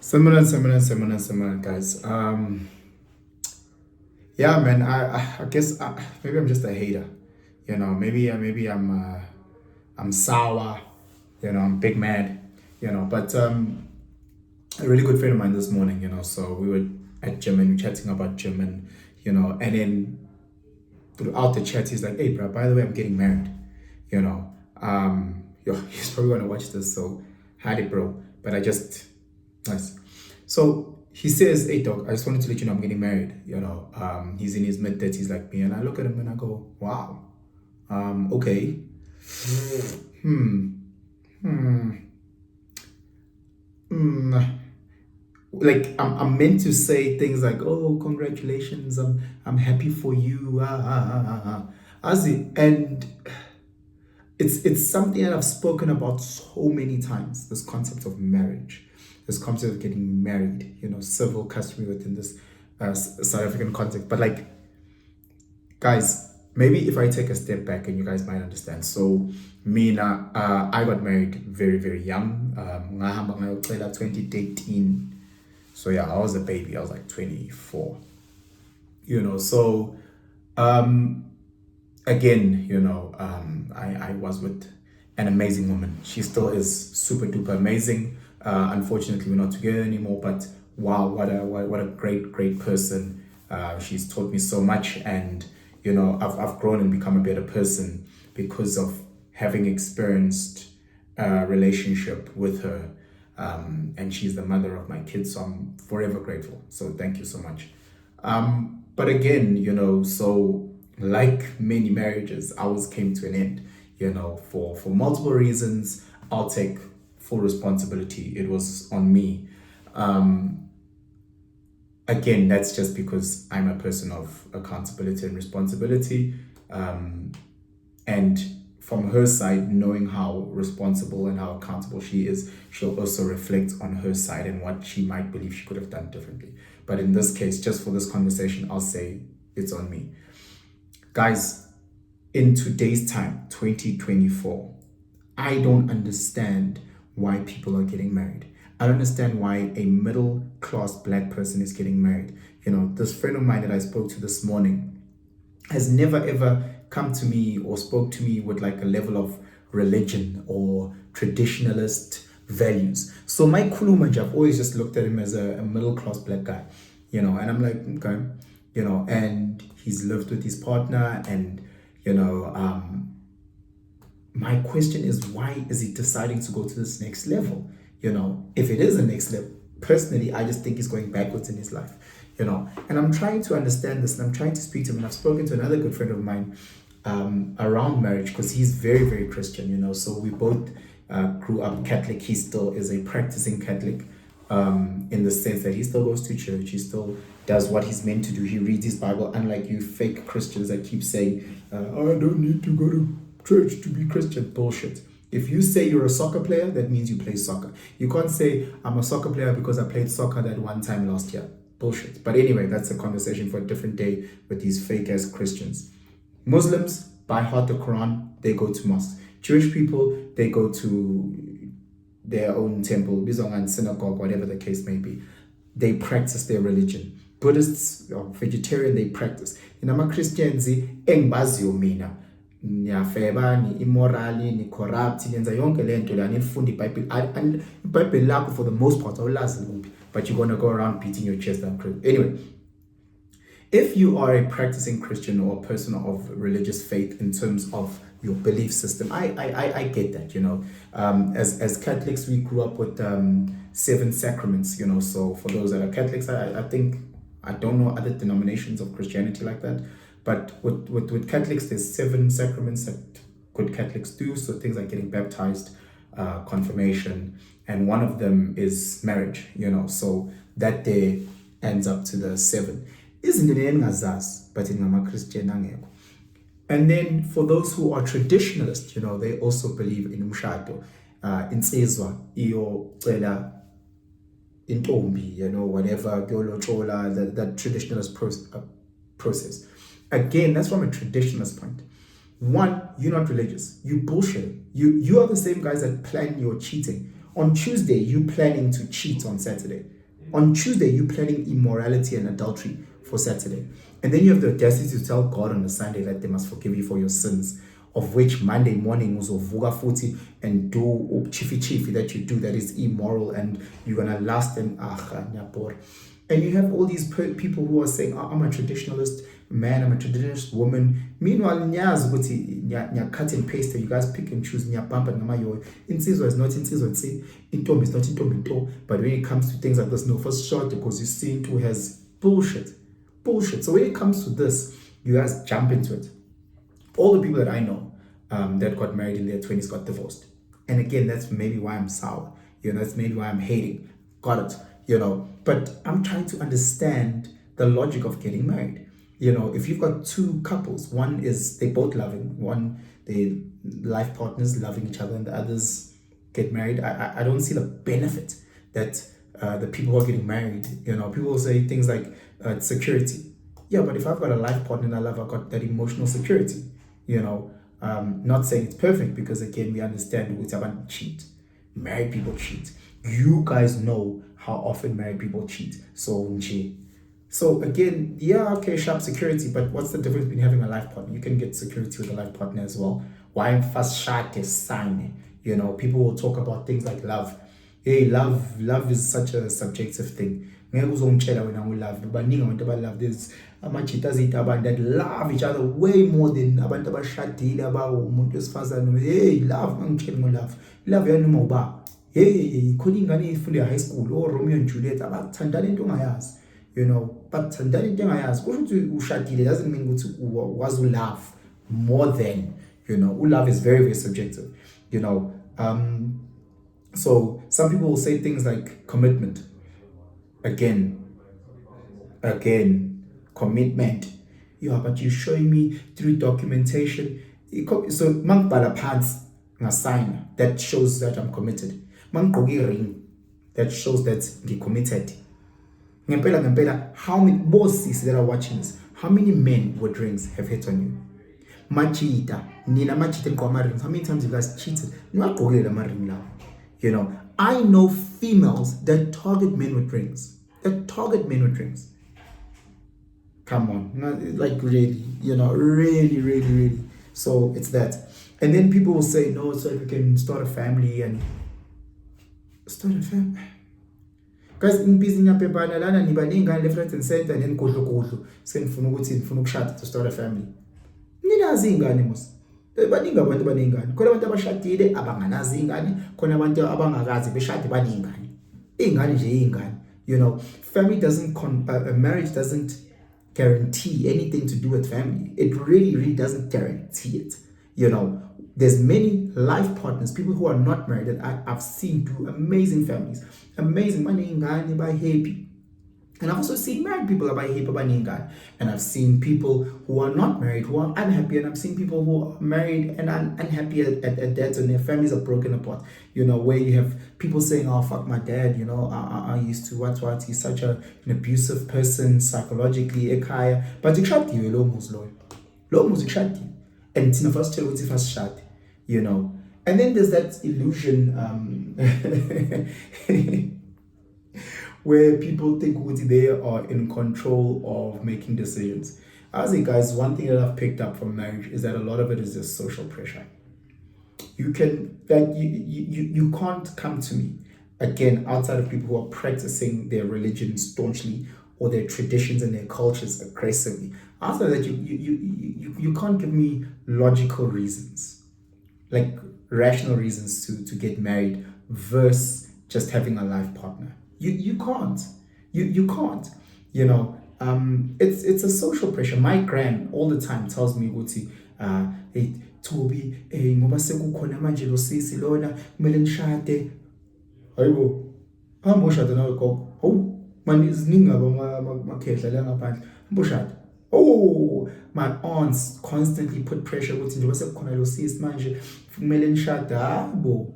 Similar, guys. Yeah, man. I guess maybe I'm just a hater. Maybe I'm sour. I'm big mad. But a really good friend of mine this morning. So we were at gym and we were chatting about gym and and then throughout the chat he's like, "Hey, bro. By the way, I'm getting married." You know. He's probably gonna watch this, so had it, bro. But I just nice. So he says, "Hey, dog, I just wanted to let you know I'm getting married." He's in his mid 30s like me, and I look at him and I go, "Wow, okay, hmm, hmm, hmm." Like I'm meant to say things like, "Oh, congratulations, I'm happy for you." As it, and it's something that I've spoken about so many times. This concept of marriage, this concept of getting married. Civil customary within this South African context. But like, guys, maybe if I take a step back and you guys might understand. So, Mina, I got married very very young. Ngahamba ngayocela 2013. So yeah, I was a baby. I was like 24. So um again, I was with an amazing woman. She still is super duper amazing. Unfortunately, we're not together anymore. But wow, what a great person. She's taught me so much, and I've grown and become a better person because of having experienced a relationship with her. And she's the mother of my kids, so I'm forever grateful. So thank you so much. But again, so like many marriages, ours came to an end, for multiple reasons. I'll take full responsibility. It was on me. Again, that's just because I'm a person of accountability and responsibility. And from her side, knowing how responsible and how accountable she is, she'll also reflect on her side and what she might believe she could have done differently. But in this case, just for this conversation, I'll say it's on me. Guys, in today's time, 2024, I don't understand why people are getting married. I don't understand why a middle class black person is getting married. This friend of mine that I spoke to this morning has never ever come to me or spoke to me with like a level of religion or traditionalist values. So my kuluma, I've always just looked at him as a middle class black guy, and I'm like, okay, and he's lived with his partner, and my question is, why is he deciding to go to this next level? If it is a next level, personally, I just think he's going backwards in his life. And I'm trying to understand this, and I'm trying to speak to him. And I've spoken to another good friend of mine around marriage, because he's very very Christian. So we both grew up Catholic. He still is a practicing Catholic, in the sense that he still goes to church. He still does what he's meant to do. He reads his Bible, unlike you fake Christians that keep saying, "I don't need to go to church to be Christian." Bullshit. If you say you're a soccer player, that means you play soccer. You can't say, "I'm a soccer player because I played soccer that one time last year." Bullshit. But anyway, that's a conversation for a different day with these fake ass Christians. Muslims, by heart the Quran, they go to mosque. Jewish people, they go to their own temple, bizongan synagogue, whatever the case may be. They practice their religion. Buddhists or vegetarian, they practice. In ama Christians, engbaziyo mina, niyafeba, ni immorally, ni corrupt, niyenza yonke le nto la nifunda iBhayibheli. iBhayibheli lakho for the most part awulazi kuphi, but you're going to go around beating your chest up. Anyway, if you are a practicing Christian or a person of religious faith in terms of your belief system, I get that. As Catholics, we grew up with 7 sacraments. So for those that are Catholics, I think, I don't know other denominations of Christianity like that, but with Catholics, there's 7 sacraments that good Catholics do. So things like getting baptized, confirmation, and one of them is marriage. So that day ends up to the 7. Isn't it engazazi, but in Christian angekho. And then for those who are traditionalists, they also believe in umshado, insizwa iyocela intombi, whatever, kuyolotshola, that traditionalist process. Again, that's from a traditionalist point. One, you're not religious. You bullshit. You are the same guys that plan your cheating. On Tuesday, you planning to cheat on Saturday. On Tuesday, you're planning immorality and adultery for Saturday. And then you have the audacity to tell God on the Sunday that they must forgive you for your sins, of which Monday morning uzovuka futhi and do chifi that you do that is immoral, and you're gonna last and and you have all these people who are saying, oh, I'm a traditionalist man, I'm a traditionalist woman. Meanwhile, cut and paste, you guys pick and choose. Insizwa is not insizwa, say intombi is not intombi. But when it comes to things like this, no, first shot, because you see into has bullshit. So when it comes to this, you guys jump into it. All the people that I know that got married in their 20s got divorced. And again, that's maybe why I'm sour. That's maybe why I'm hating. Got it. But I'm trying to understand the logic of getting married. If you've got two couples, one is they both loving, one they life partners loving each other, and the others get married. I don't see the benefit that the people who are getting married. People will say things like security. Yeah, but if I've got a life partner and I love, I've got that emotional security. Not saying it's perfect, because again, we understand it's about cheat. Married people cheat. You guys know how often married people cheat. So again, yeah, okay, sharp security, but what's the difference between having a life partner? You can get security with a life partner as well. Why first shot is sign? People will talk about things like love. Hey, love is such a subjective thing. There's that love each other way more than abantu abashadile umuntu wesifazane. Hey, love yanoma uba. Hey, khona ingane ifunde high school or Romeo and Juliet abathandana into ongayazi. But thandana into engayazi kusho ukuthi ushadile doesn't mean ukuthi wazi love more than, love is very, very subjective. So some people will say things like commitment. Again, commitment. Yeah, but you're showing me through documentation. So mangibhala phansi ngasign, that shows that I'm committed. Mangigqoke ring, that shows that I'm committed. Ngempela, how many bosses that are watching this, how many men with rings have hit on you? Machita, nina machita ngqoma rings. How many times you guys cheated? Niwagqokile ama ring now. I know females that target men with rings. Come on, like really, really. So it's that. And then people will say, no, so we can start a family. Guys, in business yapebana lana niba ningane left right and center and godlo senifuna ukuthi nifuna ukushada to start a family. Ninazi ingane mos. Baningi abantu banengane. Khona abantu abashadile abanganazi ingane, khona abantu abangakazi beshade banengane. Ingane nje ingane. Family doesn't marriage doesn't guarantee anything to do with family. It really doesn't guarantee it. There's many life partners, people who are not married, that I've seen do amazing families, amazing money ingane by happy. And I've also seen married people by happy by ingane. And I've seen people who are not married who are unhappy, and I've seen people who are married and unhappy at that, and their families are broken apart. Where you have people saying, "Oh fuck my dad," I used to what he's such an abusive person psychologically, ekaya. But ikshadiwe lo muzi ikshadiwe, and tina first tell what first shadi. And then there's that illusion where people think they are in control of making decisions. I say, guys, one thing that I've picked up from marriage is that a lot of it is just social pressure. You can't come to me, again, outside of people who are practicing their religion staunchly or their traditions and their cultures aggressively. After that, you can't give me logical reasons, like rational reasons to get married versus just having a life partner. You can't. You can't. It's a social pressure. My gran all the time tells me ukuthi hey Toby, ngoba sekukhona manje lo sisi lona kumele nishade. Hayibo. Hamba ushada nawe gogo. Hawu, manje iziningi amakhehla la ngaphandle. Hamba ushada. Oh, my aunts constantly put pressure ukuthi njengoba sekukhona lo sisi manje kumele nishade. Hayibo.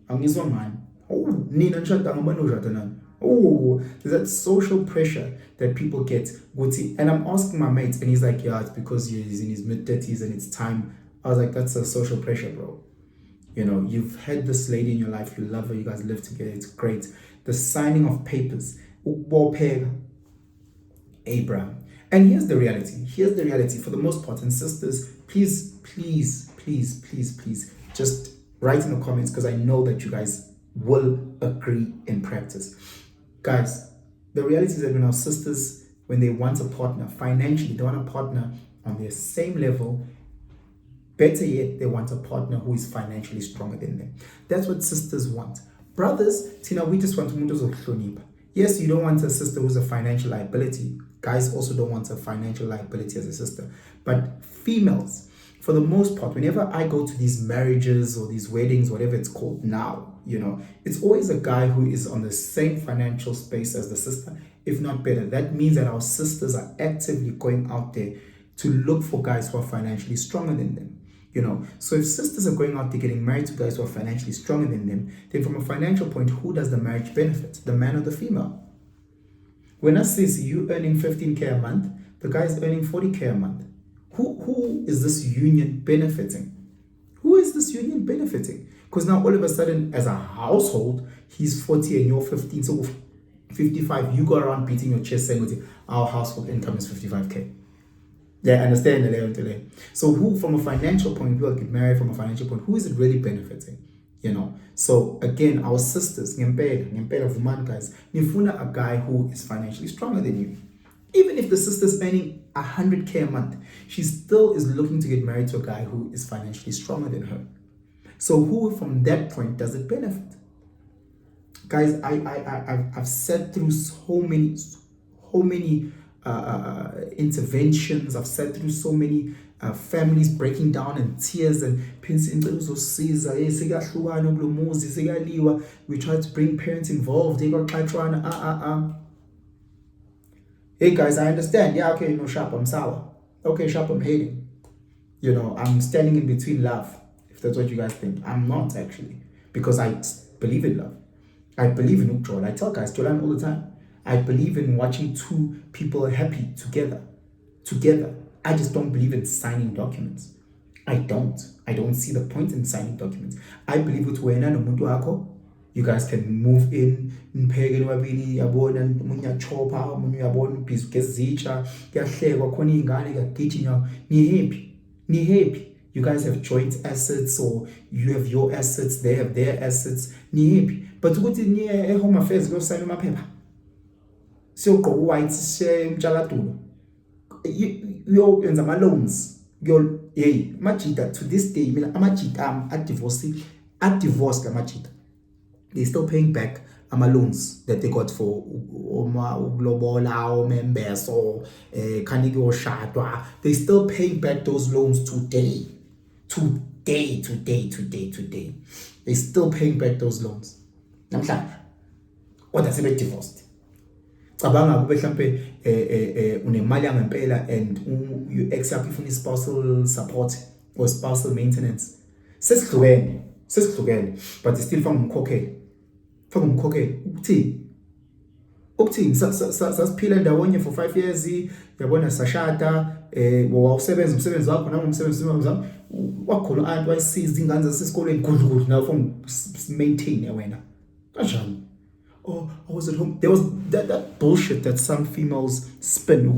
Angizwa ngani. Oh, nina nishada ngobani ushada nani? Oh, there's that social pressure that people get. And I'm asking my mate, and he's like, yeah, it's because he's in his mid-30s and it's time. I was like, that's a social pressure, bro. You know, you've had this lady in your life, you love her, you guys live together, it's great. The signing of papers, Abraham. And here's the reality. Here's the reality for the most part. And sisters, please, just write in the comments, because I know that you guys will agree in practice. Guys, the reality is that when our sisters, when they want a partner financially, they want a partner on their same level. Better yet, they want a partner who is financially stronger than them. That's what sisters want. Brothers, Tina, we just want umuntu ozokuhlonipha. Yes, you don't want a sister who's a financial liability. Guys also don't want a financial liability as a sister. But females, for the most part, whenever I go to these marriages or these weddings, whatever it's called now, you know, it's always a guy who is on the same financial space as the sister, if not better. That means that our sisters are actively going out there to look for guys who are financially stronger than them. You know, so if sisters are going out there getting married to guys who are financially stronger than them, then from a financial point, who does the marriage benefit? The man or the female? When I say you earning 15K a month, the guy's earning 40K a month. Who is this union benefiting? Who is this union benefiting? Because now all of a sudden, as a household, he's 40 and you're 15, so 55. You go around beating your chest saying, our household income is 55K. Yeah, understand the layer. So who, from a financial point, people get married from a financial point, who is it really benefiting? You know, so again, our sisters, ngempela woman guys, nifuna a guy who is financially stronger than you. Even if the sister's earning 100K a month, she still is looking to get married to a guy who is financially stronger than her. So who from that point does it benefit? Guys, I've sat through so many interventions. I've sat through so many families breaking down in tears and we try to bring parents involved. Hey guys, I understand. Yeah, okay, sharp, I'm sour. Okay, sharp, I'm hating. You know, I'm standing in between love, if that's what you guys think. I'm not actually, because I believe in love. I believe in Uktrol. I tell guys, Jolan all the time. I believe in watching two people happy together. I just don't believe in signing documents. I don't see the point in signing documents. I believe with wena nomuntu wakho, you guys can move in, nipheke nobabili, yabona umunye uyachopa, umunye uyabona ubhizi ugezitsha, kuyahlekwa khona izingane kuyagijinywa, ni happy. You guys have joint assets, or you have your assets, they have their assets, ni happy. But ukuthi niye home affairs go sign amaphepha. So go white share umtshaladulo. You yenza ama loans. Hey, majita to this day, mina amajita divorced amajita. They're still paying back loans that they got for Lobola or members or Kanigi or Shadwa. They're still paying back those loans today. Today. They're still paying back those loans. What does it mean divorced? Cabanga kube mhlambe unemali yangempela and you accept ifuna spousal support or spousal maintenance. Sesihlukene but still faka umkhokheli ukuthini sasiphila ndawonye for 5 years yabona sashada wawusebenza umsebenzi wakho nangomsebenzi wami wakhona abantu wayisiza ingane zasesikoleni gudlu now from maintain wena kanjani. Oh, I was at home. There was that bullshit that some females spin.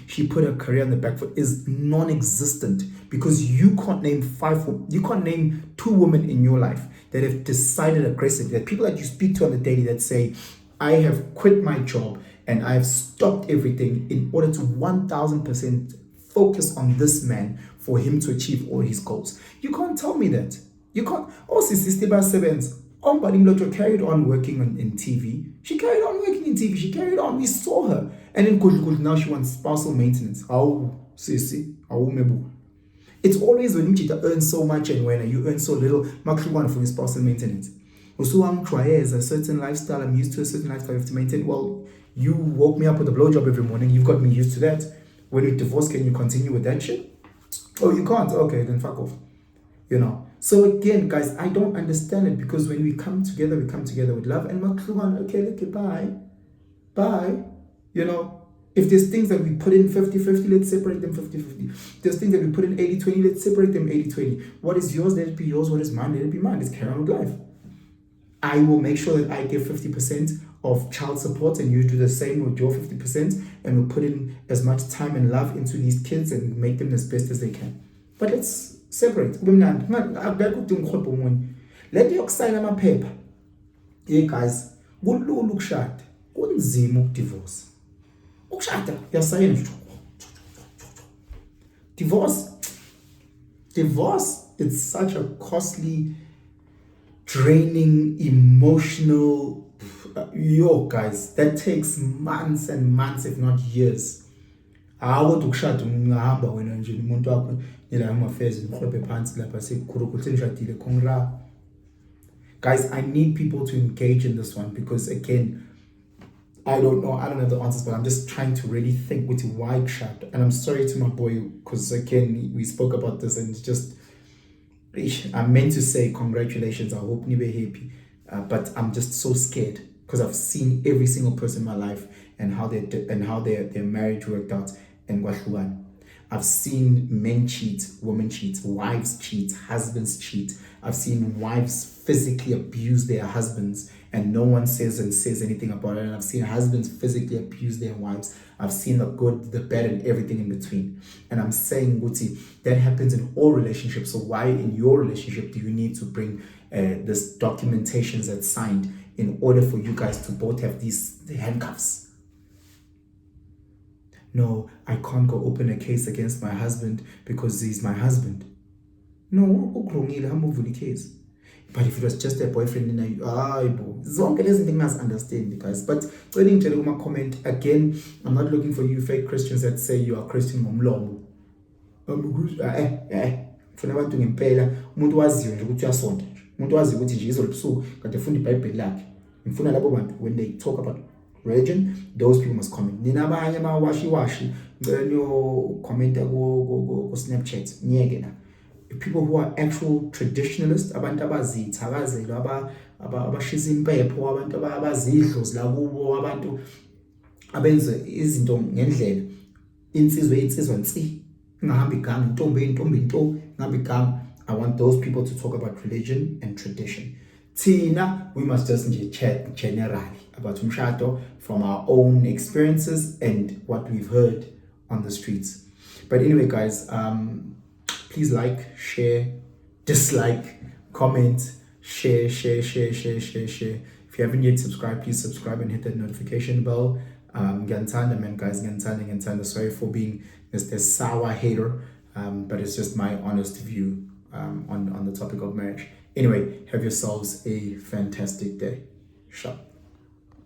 She put her career on the back foot is non-existent, because you can't name 2 women in your life that have decided aggressively, that people that you speak to on the daily that say, I have quit my job and I have stopped everything in order to 1000% focus on this man for him to achieve all his goals. You can't tell me that. You can't. Also, Sister Sevens. Mbadimloto carried on working in TV. She carried on working in TV. She carried on. We saw her. And then now she wants spousal maintenance. How, sissy? How mebu? It's always when you earn so much and when you earn so little, makluwan for spousal maintenance. Also, I'm trying a certain lifestyle. I'm used to a certain lifestyle I have to maintain. Well, you woke me up with a blowjob every morning. You've got me used to that. When you divorce, can you continue with that shit? Oh, you can't? Okay, then fuck off. You know. So again, guys, I don't understand it, because when we come together with love and makluwan. Okay, bye. You know, If there's things that we put in 50-50, let's separate them 50-50. There's things that we put in 80-20, let's separate them 80-20. What is yours, let it be yours. What is mine, let it be mine. Let's carry on with life. I will make sure that I give 50% of child support and you do the same with your 50%, and we'll put in as much time and love into these kids and make them as best as they can. But let's separate. Let yokusayina amaphepha. Hey guys, kulula ukushada, kunzima ukudivorce. Ukushada uyasayina. Divorce, it's such a costly, draining, emotional, guys, that takes months and months, if not years. Awuthi ukushada ungahamba wena nje umuntu wakho nila amafezi mhlophe phansi lapha sekukhulukuthi nishadile kongra. Guys, I need people to engage in this one because again, I don't know the answers, but I'm just trying to really think with why shut. And I'm sorry to my boy because again we spoke about this and it's just, I meant to say congratulations, I hope you be happy, but I'm just so scared because I've seen every single person in my life and how their marriage worked out in Guachuan. I've seen men cheat, women cheat, wives cheat, husbands cheat. I've seen wives physically abuse their husbands and no one says anything about it. And I've seen husbands physically abuse their wives. I've seen the good, the bad, and everything in between. And I'm saying, Guti, that happens in all relationships. So why in your relationship do you need to bring this documentations that's signed in order for you guys to both have the handcuffs? No, I can't go open a case against my husband because he's my husband. No, the case. But if it was just a boyfriend, then zonke lezi zinto must understand, guys. But when you comment again, I'm not looking for you fake Christians that say you are Christian ngomlomo. Funa abantu ngempela, umuntu waziyo nje ukuthi uyasonda. Umuntu waziyo ukuthi nje izolubusuku kade ufunda iBhayibheli lakhe. Ngifuna labo bantu when they talk about religion, those people must comment. Nina abanye abawashi ngicela niyo commenta ku Snapchat ngiyeke na. People who are actual traditionalists, abantu abazithakazela abashiza impepho, abantu abazidlozi la kubo, abantu abenza izinto ngendlela, insizwa nsi ingahamba igama, intombi into ingahamba igama. I want those people to talk about religion and tradition. Tina, we must just chat generally about umshado from our own experiences and what we've heard on the streets. But anyway, guys, please like, share, dislike, comment, share. If you haven't yet subscribed, please subscribe and hit that notification bell. Ngiyantanda, man, guys. Ngiyantanda. Sorry for being Mr. Sour hater, but it's just my honest view on the topic of marriage. Anyway, have yourselves a fantastic day. Shalom.